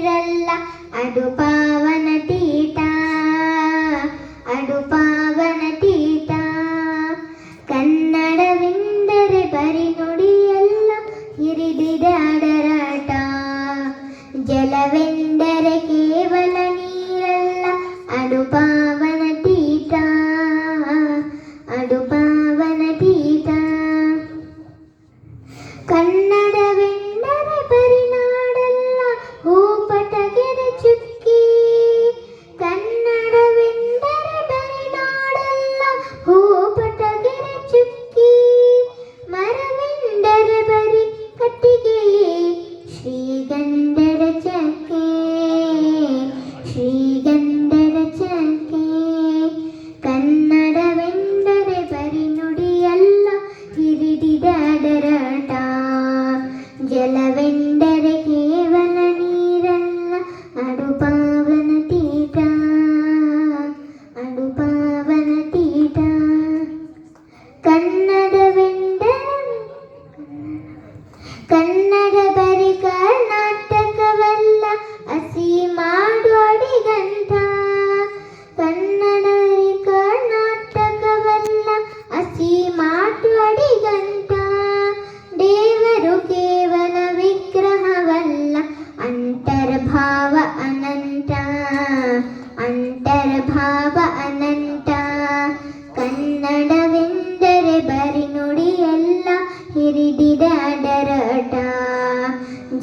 ನೀರಲ್ಲ ಅದು ಪಾವನ ತೀಟ, ಅದು ಪಾವನ ತೀಟ. ಕನ್ನಡವೆಂದರೆ ಬರಿ ನುಡಿಯಲ್ಲ, ಹಿರಿದಿದೆ ಅದರಾಟ. ಜಲವೆಂದರೆ ಕೇವಲ ನೀರಲ್ಲ ಅದು ಪಾವನ ತೀಟ, ಅದು ಪಾವನ ತೀಟ. ಕನ್ನಡವೆಂದರೆ ಬರಿ ನಾಡಲ್ಲ, ಹೂಪಟಗೆರೆ ಚುಕ್ಕಿ. ಕನ್ನಡವೆಂದರೆ ಬರಿ ನಾಡಲ್ಲ, ಹೂಪಟಗೆರೆ ಚುಕ್ಕಿ. ಮರವೆಂದರೆ ಬರಿ ಕಟ್ಟಿಗೆ, ಶ್ರೀಗಂಧದ ಚಕ್ಕೆ, ಶ್ರೀಗಂಧದ ಚಕ್ಕೆ. ಕನ್ನಡವೆಂದರೆ ಬರಿ ನುಡಿಯಲ್ಲ, ಹಿರಿದಿದೆ ಅದರಾಟ. ಜಲವೆಂದರೆ ಕೇವಲ ನೀರಲ್ಲ ಅದು ಪಾವನ ತೀಟ, ಅದು ಪಾವನ ತೀಟ. ಕನ್ನಡ ಬರಿ ಕರ್ನಾಟಕವಲ್ಲ, ಹಸಿ ಮಾಡುವ ಅಡಿಗಂಟ. ಕನ್ನಡ ಬರಿ ಕರ್ನಾಟಕವಲ್ಲ, ಹಸಿ ಮಾಡುವ ಅಡಿಗಂಟ. ದೇವರು ಕೇವಲ ವಿಗ್ರಹವಲ್ಲ, ಅಂತರ್ಭಾವ ಅನಂತ, ಅಂತರ್ಭಾವ ಅನಂತ. ಕನ್ನಡವೆಂದರೆ ಬರಿ ನುಡಿಯಲ್ಲ, ಹಿರಿದಿದೆ ಅದರಾಟ.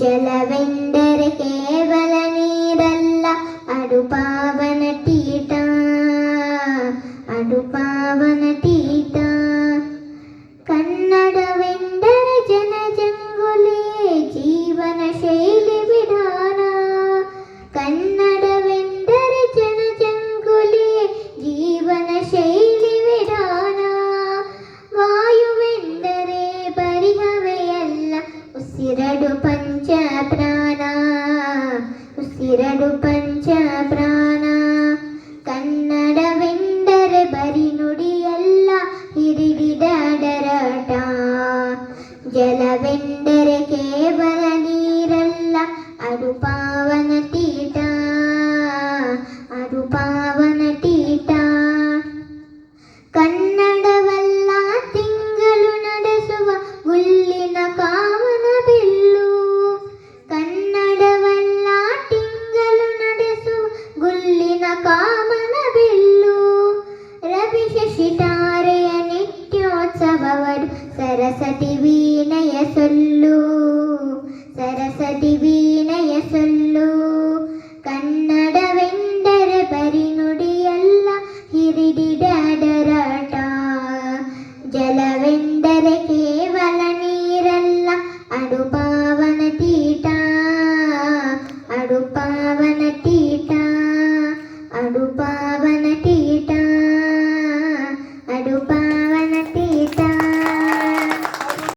ಜಲವೆಂದರೆ ಕೇವಲ ನೀರಲ್ಲ ಅದು ಪಾವನ ತೀಟ, ಅದು ಪಾವನ ತೀಟ. ಕನ್ನಡವೆಂದರೆ ಜನಜಂಗುಲಿ, ಜೀವನ ಶೈಲಿ ವಿಧಾನ. ಕನ್ನಡವೆಂದರೆ ಜನಜಂಗುಲಿ, ಜೀವನ ಶೈಲಿ ವಿಧಾನ. ವಾಯುವೆಂದರೆ ಬರಿ ಹವೆಯಲ್ಲ, ಉಸಿರಡು ಪಂಚ ಪ್ರಾಣ, ಉಸಿರಡು ಪಂಚ ಪ್ರಾಣ. ಕನ್ನಡವೆಂದರೆ ಬರಿ ನುಡಿಯಲ್ಲ, ಹಿರಿದಿದೆ ಅದರಾಟ. ಜಲವೆಂದರೆ ಕೇವಲ ನೀರಲ್ಲ ಅದು ಪಾವನ ತೀಟ, ಅದು ಪಾವನ ತೀಟ. ಕನ್ನಡವಲ್ಲ ತಿಂಗಳು ನಡೆಸುವ ಗುಲ್ಲಿನ ಕಾಮನ ಬಿಲ್ಲು. ಕನ್ನಡವಲ್ಲ ತಿಂಗಳು ನಡೆಸುವ ಗುಲ್ಲಿನ ಕಾಮನ ಬಿಲ್ಲು. ರವಿ ಶಶಿ ತಾರೆಯ ನಿತ್ಯೋತ್ಸವವರು ಸರಸ್ವತಿ ವೀಣೆಯ ಸೊಲ್ಲು, ಸರಸ್ವತಿ ವೀಣೆಯ ಸೊಲ್ಲು. ಕನ್ನಡವೆಂದರೆ ಬರಿ ನುಡಿಯಲ್ಲ, ಹಿರಿದಿದೆ ಅದರಾಟ. ಜಲವೆಂದರೆ ಕೇವಲ ನೀರಲ್ಲ ಅದು ಪಾವನ ತೀಟ, ಅದು ಪಾವನ ತೀಟ, ಅದು ಪಾವನ